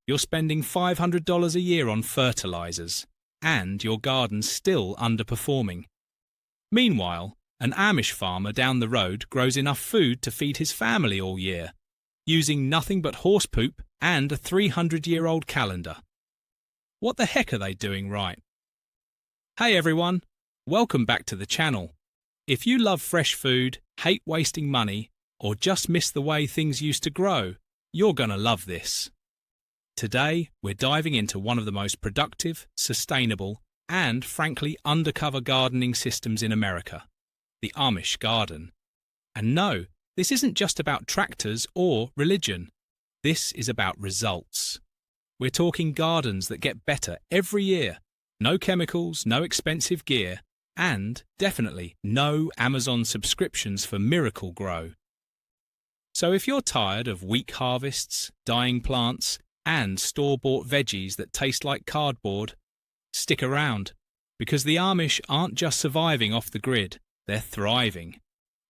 you're spending $500 a year on fertilizers, and your garden's still underperforming. Meanwhile, an Amish farmer down the road grows enough food to feed his family all year, using nothing but horse poop and a 300-year-old calendar. What the heck are they doing right? Hey everyone, welcome back to the channel. If you love fresh food, hate wasting money, or just miss the way things used to grow, you're gonna love this. Today, we're diving into one of the most productive, sustainable, and frankly undercover gardening systems in America, the Amish garden. And no, this isn't just about tractors or religion. This is about results. We're talking gardens that get better every year. No chemicals, no expensive gear, and definitely no Amazon subscriptions for Miracle-Gro. So if you're tired of weak harvests, dying plants, and store-bought veggies that taste like cardboard, stick around, because the Amish aren't just surviving off the grid, they're thriving.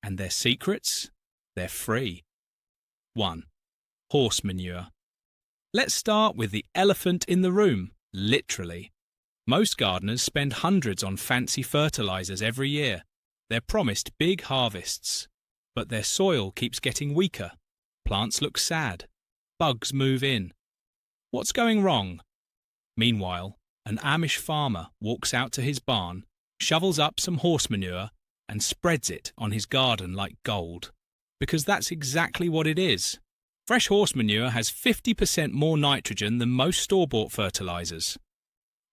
And their secrets? They're free. 1. Horse manure. Let's start with the elephant in the room, literally. Most gardeners spend hundreds on fancy fertilizers every year. They're promised big harvests. But their soil keeps getting weaker. Plants look sad. Bugs move in. What's going wrong? Meanwhile, an Amish farmer walks out to his barn, shovels up some horse manure, and spreads it on his garden like gold. Because that's exactly what it is. Fresh horse manure has 50% more nitrogen than most store-bought fertilizers.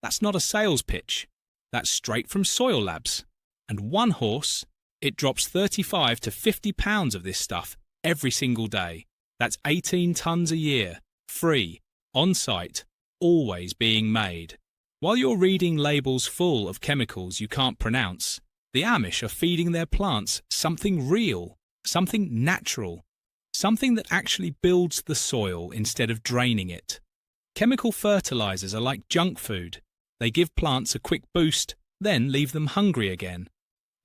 That's not a sales pitch. That's straight from Soil Labs. And one horse, it drops 35 to 50 pounds of this stuff every single day. That's 18 tons a year, free, on-site, always being made. While you're reading labels full of chemicals you can't pronounce, the Amish are feeding their plants something real, something natural, something that actually builds the soil instead of draining it. Chemical fertilizers are like junk food. They give plants a quick boost, then leave them hungry again.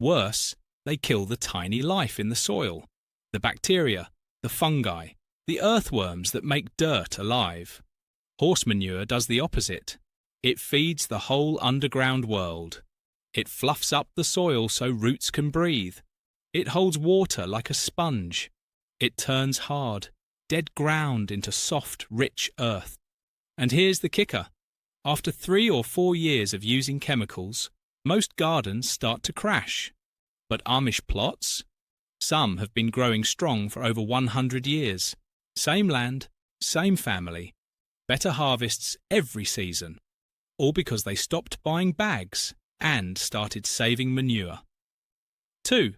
Worse, they kill the tiny life in the soil, the bacteria, the fungi, the earthworms that make dirt alive. Horse manure does the opposite. It feeds the whole underground world. It fluffs up the soil so roots can breathe. It holds water like a sponge. It turns hard, dead ground into soft, rich earth. And here's the kicker. After 3 or 4 years of using chemicals, most gardens start to crash. But Amish plots? Some have been growing strong for over 100 years. Same land, same family. Better harvests every season. All because they stopped buying bags and started saving manure. 2.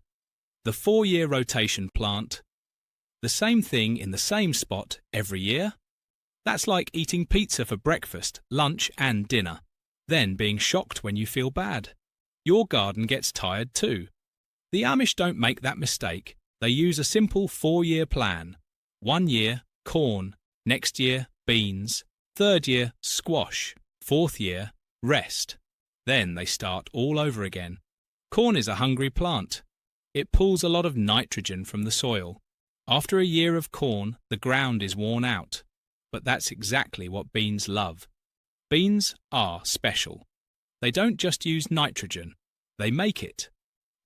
The 4-year rotation plant. The same thing in the same spot every year? That's like eating pizza for breakfast, lunch and dinner, then being shocked when you feel bad. Your garden gets tired too. The Amish don't make that mistake. They use a simple 4-year plan. 1 year, corn. Next year, beans. 3rd year, squash. 4th year, rest. Then they start all over again. Corn is a hungry plant. It pulls a lot of nitrogen from the soil. After a year of corn, the ground is worn out. But that's exactly what beans love. Beans are special. They don't just use nitrogen. They make it.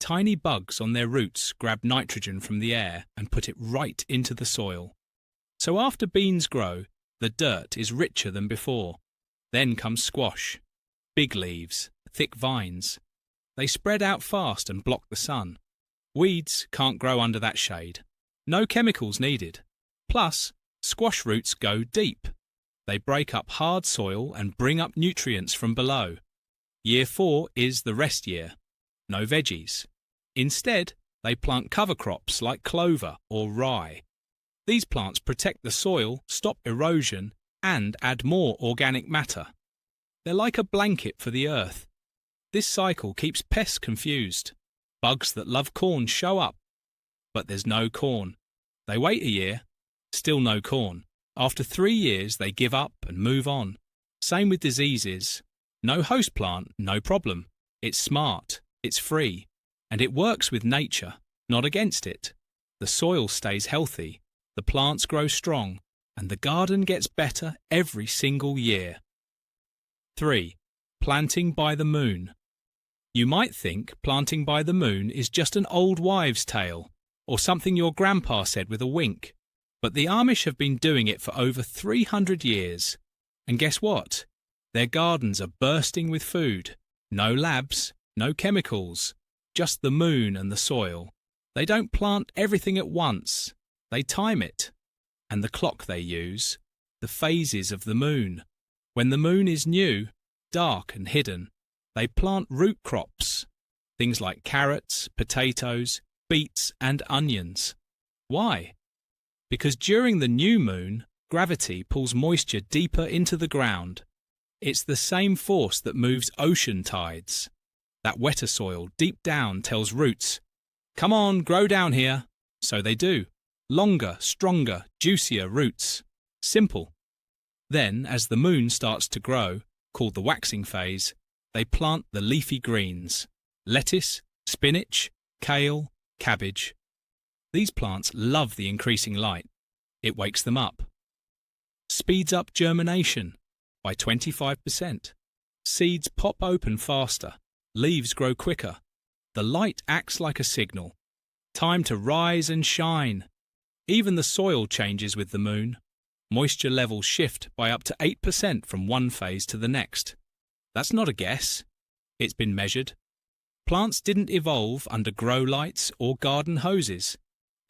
Tiny bugs on their roots grab nitrogen from the air and put it right into the soil. So after beans grow, the dirt is richer than before. Then comes squash. Big leaves, thick vines. They spread out fast and block the sun. Weeds can't grow under that shade. No chemicals needed. Plus, squash roots go deep. They break up hard soil and bring up nutrients from below. Year 4 is the rest year. No veggies. Instead, they plant cover crops like clover or rye. These plants protect the soil, stop erosion, and add more organic matter. They're like a blanket for the earth. This cycle keeps pests confused. Bugs that love corn show up, but there's no corn. They wait a year, still no corn. After 3 years, they give up and move on. Same with diseases. No host plant, no problem. It's smart, it's free, and it works with nature, not against it. The soil stays healthy, the plants grow strong, and the garden gets better every single year. 3. Planting by the moon. You might think planting by the moon is just an old wives' tale, or something your grandpa said with a wink, but the Amish have been doing it for over 300 years. And guess what? Their gardens are bursting with food. No labs, no chemicals, just the moon and the soil. They don't plant everything at once. They time it. And the clock they use, the phases of the moon. When the moon is new, dark and hidden, they plant root crops, things like carrots, potatoes, beets and onions. Why? Because during the new moon, gravity pulls moisture deeper into the ground. It's the same force that moves ocean tides. That wetter soil deep down tells roots, "Come on, grow down here." So they do. Longer, stronger, juicier roots. Simple. Then, as the moon starts to grow, called the waxing phase, they plant the leafy greens: lettuce, spinach, kale, cabbage. These plants love the increasing light. It wakes them up. Speeds up germination by 25%. Seeds pop open faster. Leaves grow quicker. The light acts like a signal. Time to rise and shine. Even the soil changes with the moon. Moisture levels shift by up to 8% from one phase to the next. That's not a guess. It's been measured. Plants didn't evolve under grow lights or garden hoses.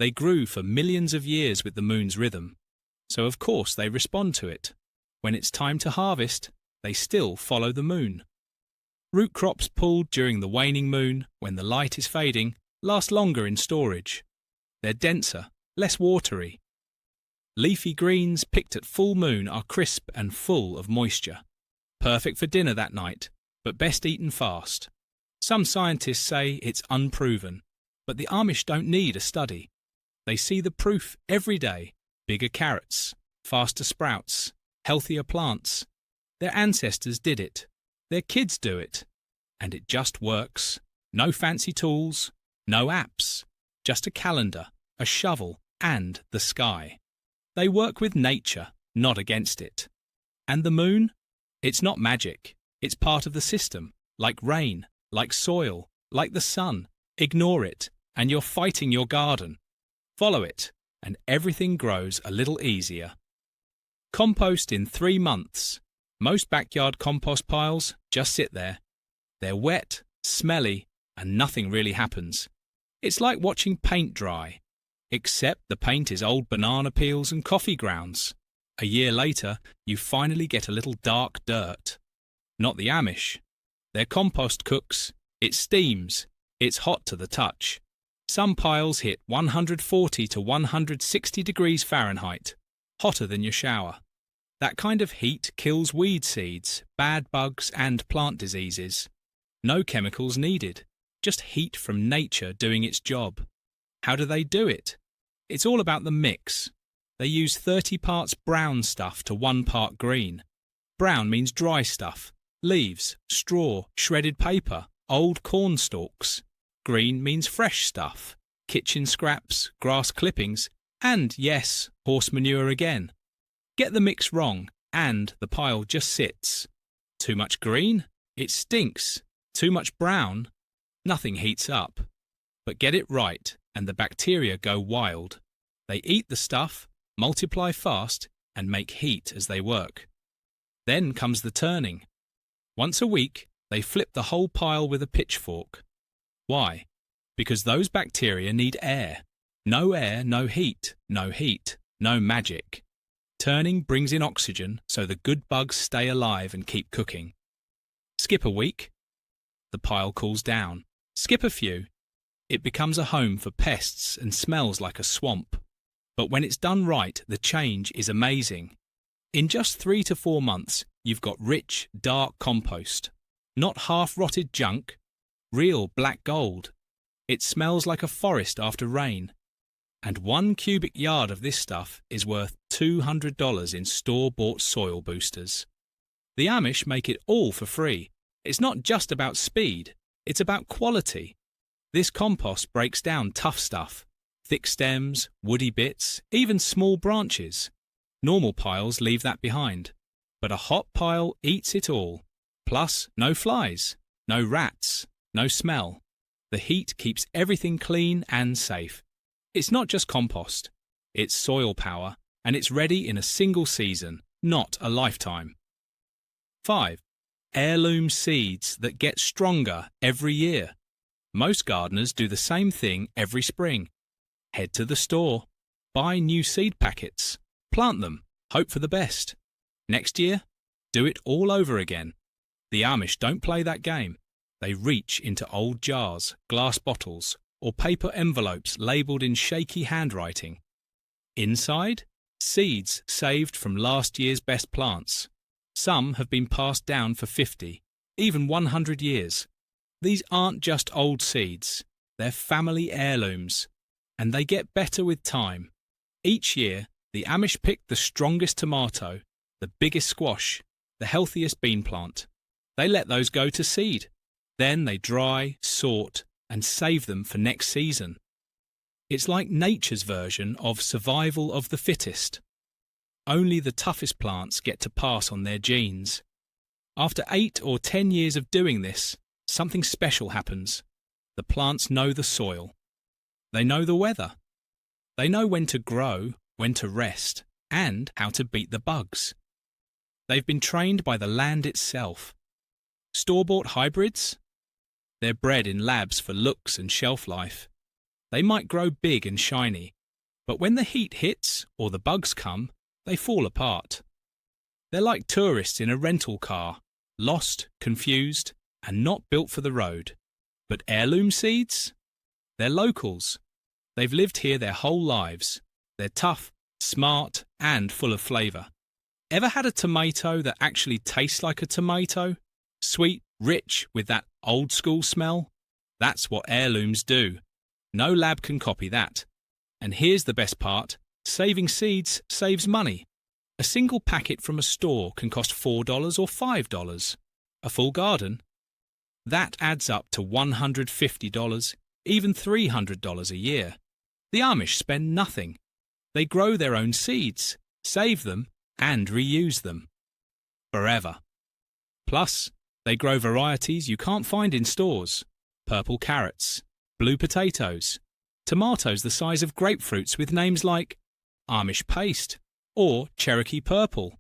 They grew for millions of years with the moon's rhythm. So of course they respond to it. When it's time to harvest, they still follow the moon. Root crops pulled during the waning moon, when the light is fading, last longer in storage. They're denser, less watery. Leafy greens picked at full moon are crisp and full of moisture. Perfect for dinner that night, but best eaten fast. Some scientists say it's unproven, but the Amish don't need a study. They see the proof every day: bigger carrots, faster sprouts, healthier plants. Their ancestors did it. Their kids do it. And it just works. No fancy tools, no apps, just a calendar, a shovel, and the sky. They work with nature, not against it. And the moon? It's not magic. It's part of the system, like rain, like soil, like the sun. Ignore it, and you're fighting your garden. Follow it, and everything grows a little easier. Compost in 3 months. Most backyard compost piles just sit there. They're wet, smelly, and nothing really happens. It's like watching paint dry, except the paint is old banana peels and coffee grounds. A year later, you finally get a little dark dirt. Not the Amish. Their compost cooks. It steams. It's hot to the touch. Some piles hit 140 to 160 degrees Fahrenheit, hotter than your shower. That kind of heat kills weed seeds, bad bugs, and plant diseases. No chemicals needed, just heat from nature doing its job. How do they do it? It's all about the mix. They use 30 parts brown stuff to 1 part green. Brown means dry stuff: leaves, straw, shredded paper, old corn stalks. Green means fresh stuff: kitchen scraps, grass clippings, and, yes, horse manure again. Get the mix wrong, and the pile just sits. Too much green? It stinks. Too much brown? Nothing heats up. But get it right, and the bacteria go wild. They eat the stuff, multiply fast, and make heat as they work. Then comes the turning. Once a week, they flip the whole pile with a pitchfork. Why? Because those bacteria need air. No air, no heat. No heat, no magic. Turning brings in oxygen so the good bugs stay alive and keep cooking. Skip a week. The pile cools down. Skip a few. It becomes a home for pests and smells like a swamp. But when it's done right, the change is amazing. In just 3 to 4 months, you've got rich, dark compost. Not half-rotted junk. Real black gold. It smells like a forest after rain. And 1 cubic yard of this stuff is worth $200 in store-bought soil boosters. The Amish make it all for free. It's not just about speed, it's about quality. This compost breaks down tough stuff: thick stems, woody bits, even small branches. Normal piles leave that behind, but a hot pile eats it all. Plus, no flies, no rats, no smell. The heat keeps everything clean and safe. It's not just compost. It's soil power, and it's ready in a single season, not a lifetime. 5. Heirloom seeds that get stronger every year. Most gardeners do the same thing every spring. Head to the store, buy new seed packets, plant them, hope for the best. Next year, do it all over again. The Amish don't play that game. They reach into old jars, glass bottles, or paper envelopes labelled in shaky handwriting. Inside, seeds saved from last year's best plants. Some have been passed down for 50, even 100 years. These aren't just old seeds, they're family heirlooms, and they get better with time. Each year, the Amish pick the strongest tomato, the biggest squash, the healthiest bean plant. They let those go to seed. Then they dry, sort, and save them for next season. It's like nature's version of survival of the fittest. Only the toughest plants get to pass on their genes. After 8 or 10 years of doing this, something special happens. The plants know the soil. They know the weather. They know when to grow, when to rest, and how to beat the bugs. They've been trained by the land itself. Store-bought hybrids? They're bred in labs for looks and shelf life. They might grow big and shiny, but when the heat hits or the bugs come, they fall apart. They're like tourists in a rental car, lost, confused, and not built for the road. But heirloom seeds? They're locals. They've lived here their whole lives. They're tough, smart, and full of flavour. Ever had a tomato that actually tastes like a tomato? Sweet, rich, with that old-school smell? That's what heirlooms do. No lab can copy that. And here's the best part. Saving seeds saves money. A single packet from a store can cost $4 or $5. A full garden? That adds up to $150, even $300 a year. The Amish spend nothing. They grow their own seeds, save them, and reuse them. Forever. Plus, they grow varieties you can't find in stores. Purple carrots, blue potatoes, tomatoes the size of grapefruits with names like Amish paste or Cherokee purple.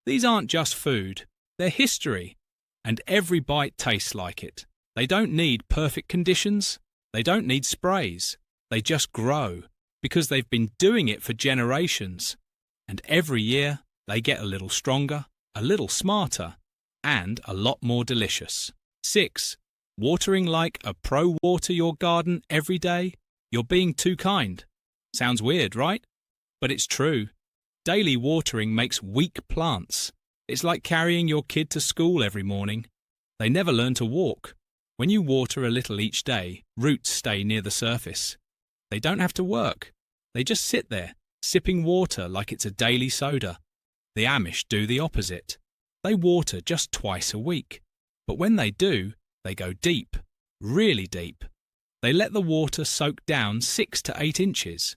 These aren't just food, they're history, and every bite tastes like it. They don't need perfect conditions, they don't need sprays, they just grow because they've been doing it for generations. And every year they get a little stronger, a little smarter, and a lot more delicious. 6. Watering like a pro water your garden every day? You're being too kind. Sounds weird, right? But it's true. Daily watering makes weak plants. It's like carrying your kid to school every morning. They never learn to walk. When you water a little each day, roots stay near the surface. They don't have to work. They just sit there, sipping water like it's a daily soda. The Amish do the opposite. They water just twice a week. But when they do, they go deep, really deep. They let the water soak down 6 to 8 inches.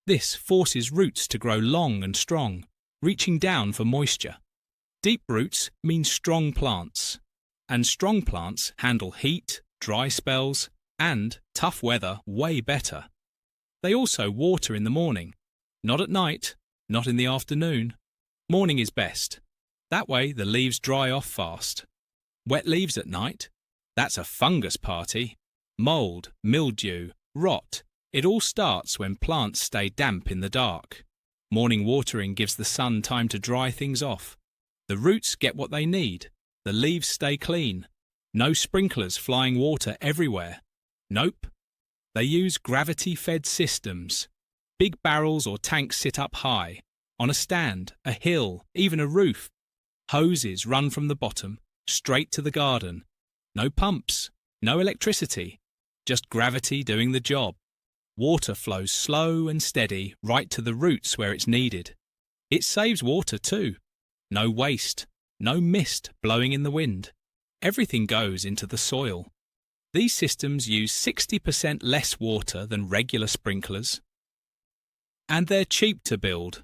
This forces roots to grow long and strong, reaching down for moisture. Deep roots mean strong plants. And strong plants handle heat, dry spells, and tough weather way better. They also water in the morning. Not at night, not in the afternoon. Morning is best. That way the leaves dry off fast. Wet leaves at night? That's a fungus party. Mould, mildew, rot. It all starts when plants stay damp in the dark. Morning watering gives the sun time to dry things off. The roots get what they need. The leaves stay clean. No sprinklers flying water everywhere. Nope. They use gravity-fed systems. Big barrels or tanks sit up high, on a stand, a hill, even a roof. Hoses run from the bottom, straight to the garden. No pumps, no electricity, just gravity doing the job. Water flows slow and steady right to the roots where it's needed. It saves water too. No waste, no mist blowing in the wind. Everything goes into the soil. These systems use 60% less water than regular sprinklers. And they're cheap to build.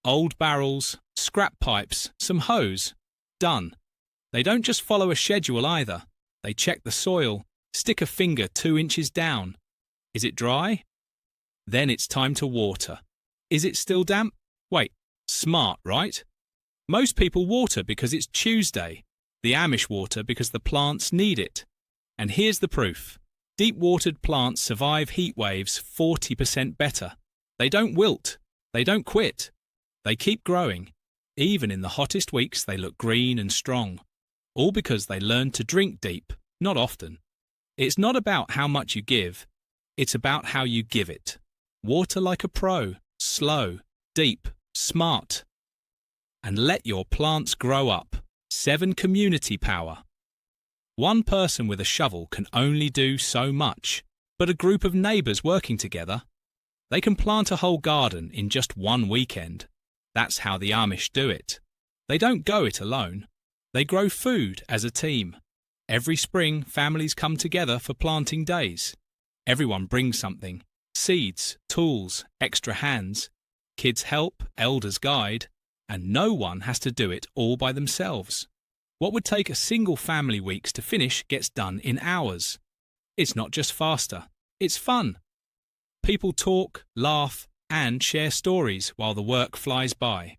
Old barrels, scrap pipes, some hose. Done. They don't just follow a schedule either. They check the soil, stick a finger 2 inches down. Is it dry? Then it's time to water. Is it still damp? Wait, smart, right? Most people water because it's Tuesday. The Amish water because the plants need it. And here's the proof. Deep-watered plants survive heat waves 40% better. They don't wilt. They don't quit. They keep growing. Even in the hottest weeks, they look green and strong. All because they learn to drink deep, not often. It's not about how much you give. It's about how you give it. Water like a pro, slow, deep, smart. And let your plants grow up. 7 community power. One person with a shovel can only do so much, but a group of neighbours working together, they can plant a whole garden in just one weekend. That's how the Amish do it. They don't go it alone. They grow food as a team. Every spring, families come together for planting days. Everyone brings something: seeds, tools, extra hands. Kids help, elders guide, and no one has to do it all by themselves. What would take a single family weeks to finish gets done in hours. It's not just faster, it's fun. People talk, laugh, and share stories while the work flies by.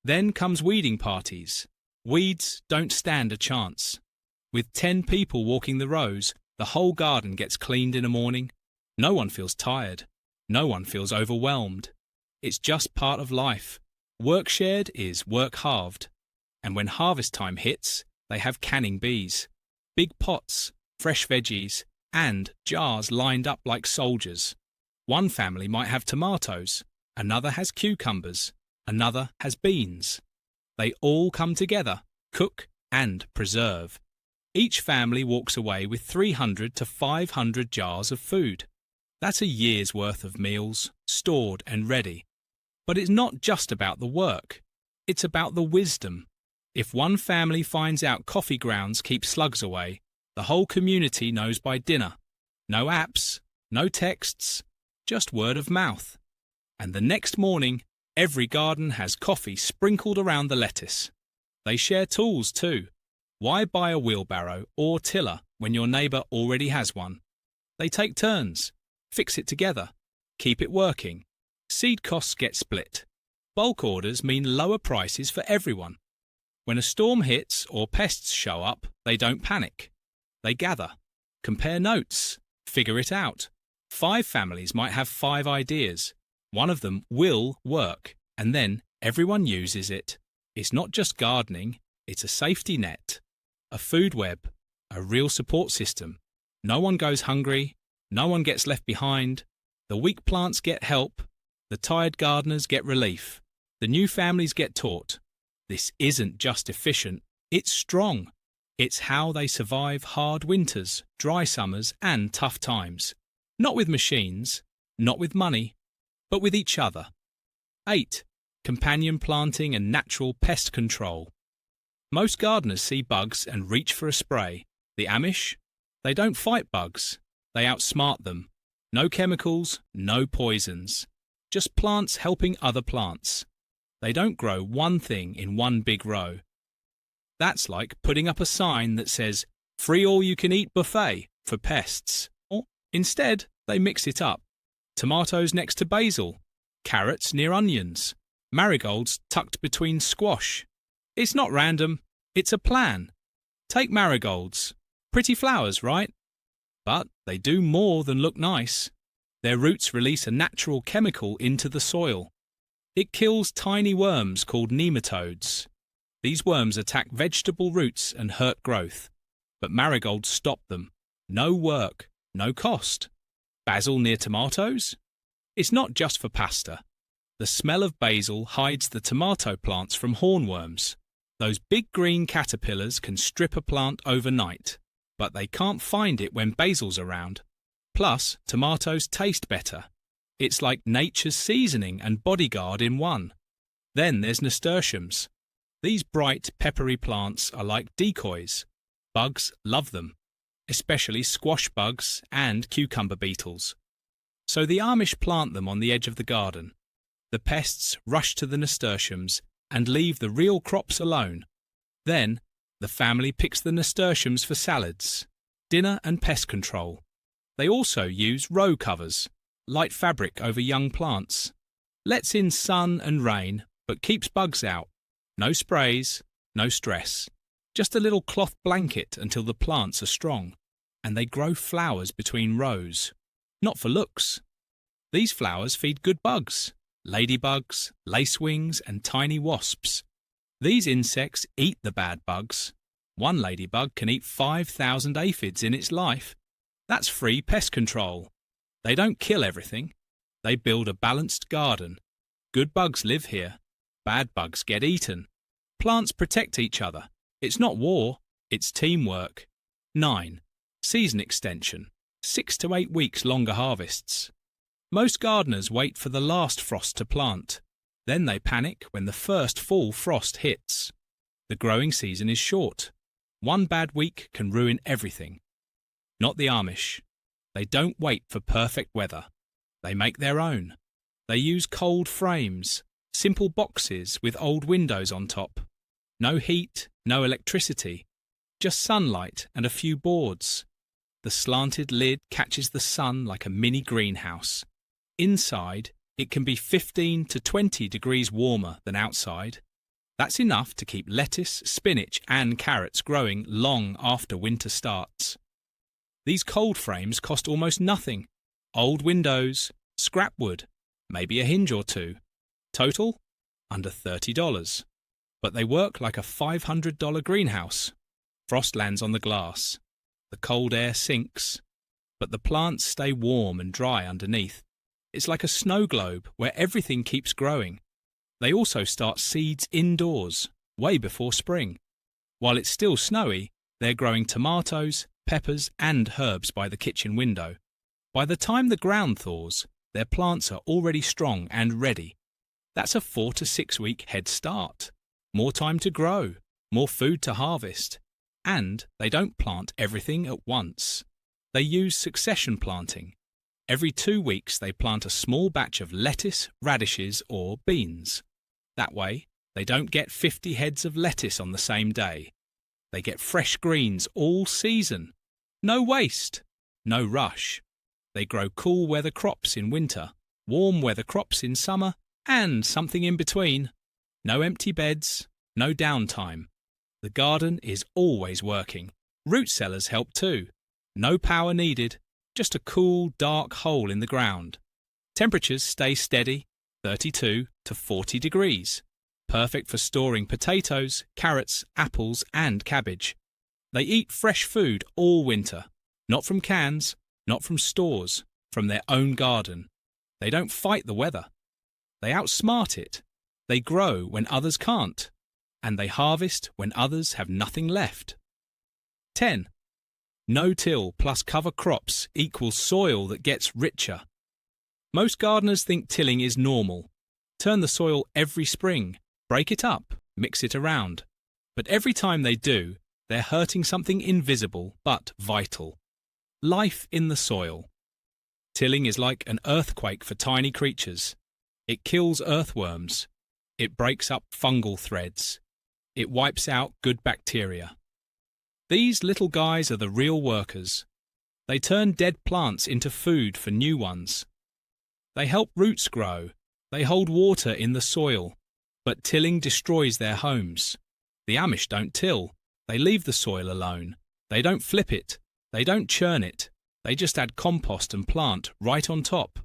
Then comes weeding parties. Weeds don't stand a chance. With 10 people walking the rows, the whole garden gets cleaned in a morning. No one feels tired. No one feels overwhelmed. It's just part of life. Work shared is work halved. And when harvest time hits, they have canning bees, big pots, fresh veggies, and jars lined up like soldiers. One family might have tomatoes, another has cucumbers, another has beans. They all come together, cook and preserve. Each family walks away with 300 to 500 jars of food. That's a year's worth of meals, stored and ready. But it's not just about the work. It's about the wisdom. If one family finds out coffee grounds keep slugs away, the whole community knows by dinner. No apps, no texts, just word of mouth. And the next morning, every garden has coffee sprinkled around the lettuce. They share tools too. Why buy a wheelbarrow or tiller when your neighbour already has one? They take turns, fix it together, keep it working. Seed costs get split. Bulk orders mean lower prices for everyone. When a storm hits or pests show up, they don't panic. They gather, compare notes, figure it out. 5 families might have 5 ideas. One of them will work, and then everyone uses it. It's not just gardening, it's a safety net, a food web, a real support system. No one goes hungry, no one gets left behind. The weak plants get help, the tired gardeners get relief, the new families get taught. This isn't just efficient, it's strong. It's how they survive hard winters, dry summers, and tough times. Not with machines, not with money, but with each other. 8. Companion planting and natural pest control. Most gardeners see bugs and reach for a spray. The Amish? They don't fight bugs. They outsmart them. No chemicals, no poisons. Just plants helping other plants. They don't grow one thing in one big row. That's like putting up a sign that says, "Free all-you-can-eat buffet" for pests. Or instead, they mix it up. Tomatoes next to basil, carrots near onions, marigolds tucked between squash. It's not random, it's a plan. Take marigolds. Pretty flowers, right? But they do more than look nice. Their roots release a natural chemical into the soil. It kills tiny worms called nematodes. These worms attack vegetable roots and hurt growth. But marigolds stop them. No work, no cost. Basil near tomatoes? It's not just for pasta. The smell of basil hides the tomato plants from hornworms. Those big green caterpillars can strip a plant overnight, but they can't find it when basil's around. Plus, tomatoes taste better. It's like nature's seasoning and bodyguard in one. Then there's nasturtiums. These bright, peppery plants are like decoys. Bugs love them, especially squash bugs and cucumber beetles. So the Amish plant them on the edge of the garden. The pests rush to the nasturtiums and leave the real crops alone. Then, the family picks the nasturtiums for salads, dinner and pest control. They also use row covers, light fabric over young plants. Lets in sun and rain, but keeps bugs out. No sprays, no stress. Just a little cloth blanket until the plants are strong. And they grow flowers between rows. Not for looks. These flowers feed good bugs, ladybugs, lacewings and tiny wasps. These insects eat the bad bugs. One ladybug can eat 5,000 aphids in its life. That's free pest control. They don't kill everything. They build a balanced garden. Good bugs live here. Bad bugs get eaten. Plants protect each other. It's not war, it's teamwork. 9. Season extension. 6 to 8 weeks longer harvests. Most gardeners wait for the last frost to plant. Then they panic when the first full frost hits. The growing season is short. One bad week can ruin everything. Not the Amish. They don't wait for perfect weather. They make their own. They use cold frames, simple boxes with old windows on top. No heat, no electricity, just sunlight and a few boards. The slanted lid catches the sun like a mini greenhouse. Inside, it can be 15 to 20 degrees warmer than outside. That's enough to keep lettuce, spinach and carrots growing long after winter starts. These cold frames cost almost nothing. Old windows, scrap wood, maybe a hinge or two. Total? Under $30. But they work like a $500 greenhouse. Frost lands on the glass. The cold air sinks. But the plants stay warm and dry underneath. It's like a snow globe where everything keeps growing. They also start seeds indoors, way before spring. While it's still snowy, they're growing tomatoes, peppers and herbs by the kitchen window. By the time the ground thaws, their plants are already strong and ready. That's a 4 to 6 week head start. More time to grow, more food to harvest. And they don't plant everything at once. They use succession planting. Every 2 weeks they plant a small batch of lettuce, radishes or beans. That way, they don't get 50 heads of lettuce on the same day. They get fresh greens all season. No waste, no rush. They grow cool weather crops in winter, warm weather crops in summer, and something in between. No empty beds, no downtime. The garden is always working. Root cellars help too. No power needed, just a cool, dark hole in the ground. Temperatures stay steady, 32 to 40 degrees. Perfect for storing potatoes, carrots, apples and cabbage. They eat fresh food all winter. Not from cans, not from stores, from their own garden. They don't fight the weather. They outsmart it. They grow when others can't. And they harvest when others have nothing left. 10. No-till plus cover crops equals soil that gets richer. Most gardeners think tilling is normal. Turn the soil every spring, break it up, mix it around. But every time they do, they're hurting something invisible but vital. Life in the soil. Tilling is like an earthquake for tiny creatures. It kills earthworms. It breaks up fungal threads. It wipes out good bacteria. These little guys are the real workers. They turn dead plants into food for new ones. They help roots grow. They hold water in the soil. But tilling destroys their homes. The Amish don't till. They leave the soil alone. They don't flip it. They don't churn it. They just add compost and plant right on top.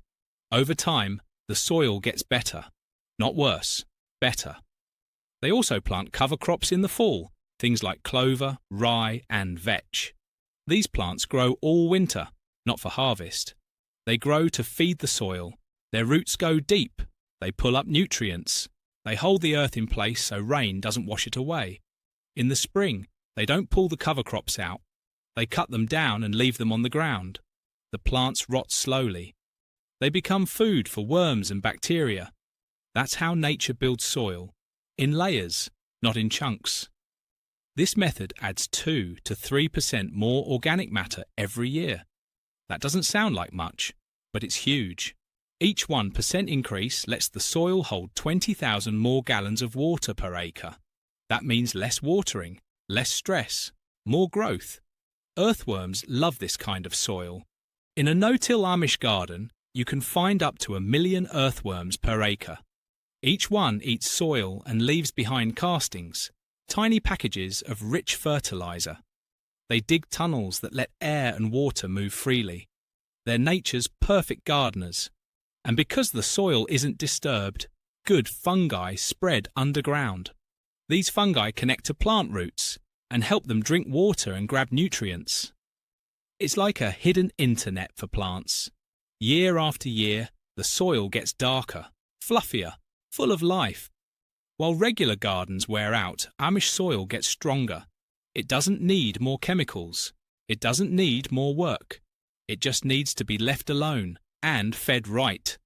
Over time, the soil gets better. Not worse, better. They also plant cover crops in the fall, things like clover, rye and vetch. These plants grow all winter, not for harvest. They grow to feed the soil. Their roots go deep. They pull up nutrients. They hold the earth in place so rain doesn't wash it away. In the spring, they don't pull the cover crops out. They cut them down and leave them on the ground. The plants rot slowly. They become food for worms and bacteria. That's how nature builds soil. In layers, not in chunks. This method adds 2 to 3% more organic matter every year. That doesn't sound like much, but it's huge. Each 1% increase lets the soil hold 20,000 more gallons of water per acre. That means less watering, less stress, more growth. Earthworms love this kind of soil. In a no-till Amish garden, you can find up to 1 million earthworms per acre. Each one eats soil and leaves behind castings, tiny packages of rich fertilizer. They dig tunnels that let air and water move freely. They're nature's perfect gardeners. And because the soil isn't disturbed, good fungi spread underground. These fungi connect to plant roots and help them drink water and grab nutrients. It's like a hidden internet for plants. Year after year, the soil gets darker, fluffier, full of life. While regular gardens wear out, Amish soil gets stronger. It doesn't need more chemicals. It doesn't need more work. It just needs to be left alone and fed right.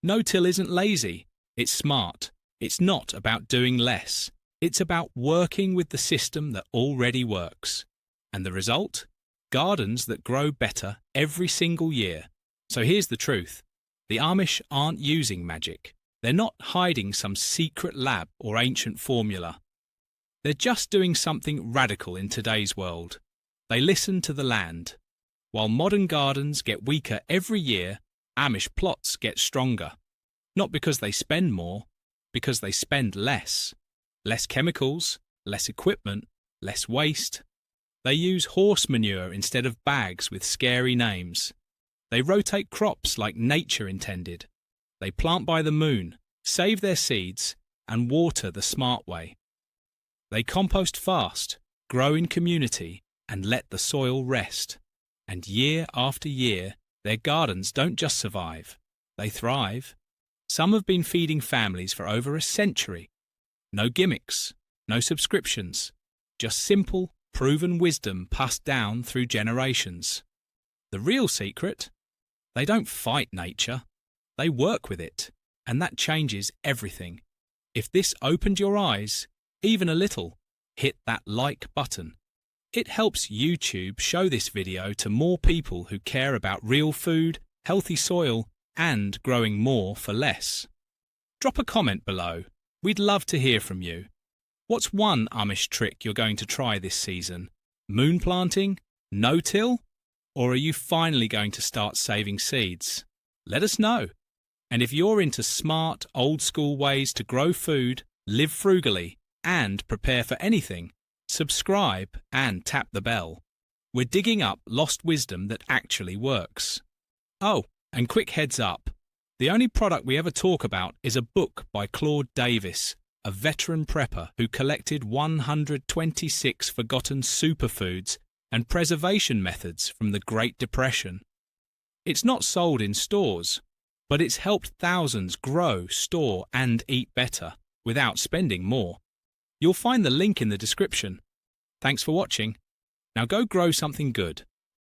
No-till isn't lazy. It's smart. It's not about doing less. It's about working with the system that already works. And the result? Gardens that grow better every single year. So here's the truth. The Amish aren't using magic. They're not hiding some secret lab or ancient formula. They're just doing something radical in today's world. They listen to the land. While modern gardens get weaker every year, Amish plots get stronger. Not because they spend more, because they spend less. Less chemicals, less equipment, less waste. They use horse manure instead of bags with scary names. They rotate crops like nature intended. They plant by the moon, save their seeds, and water the smart way. They compost fast, grow in community, and let the soil rest. And year after year, their gardens don't just survive, they thrive. Some have been feeding families for over a century. No gimmicks, no subscriptions, just simple, proven wisdom passed down through generations. The real secret? They don't fight nature. They work with it, and that changes everything. If this opened your eyes, even a little, hit that like button. It helps YouTube show this video to more people who care about real food, healthy soil, and growing more for less. Drop a comment below. We'd love to hear from you. What's one Amish trick you're going to try this season? Moon planting? No-till? Or are you finally going to start saving seeds? Let us know. And if you're into smart, old-school ways to grow food, live frugally, and prepare for anything, subscribe and tap the bell. We're digging up lost wisdom that actually works. Oh, and quick heads up. The only product we ever talk about is a book by Claude Davis, a veteran prepper who collected 126 forgotten superfoods and preservation methods from the Great Depression. It's not sold in stores, but it's helped thousands grow, store, and eat better without spending more. You'll find the link in the description. Thanks for watching. Now go grow something good.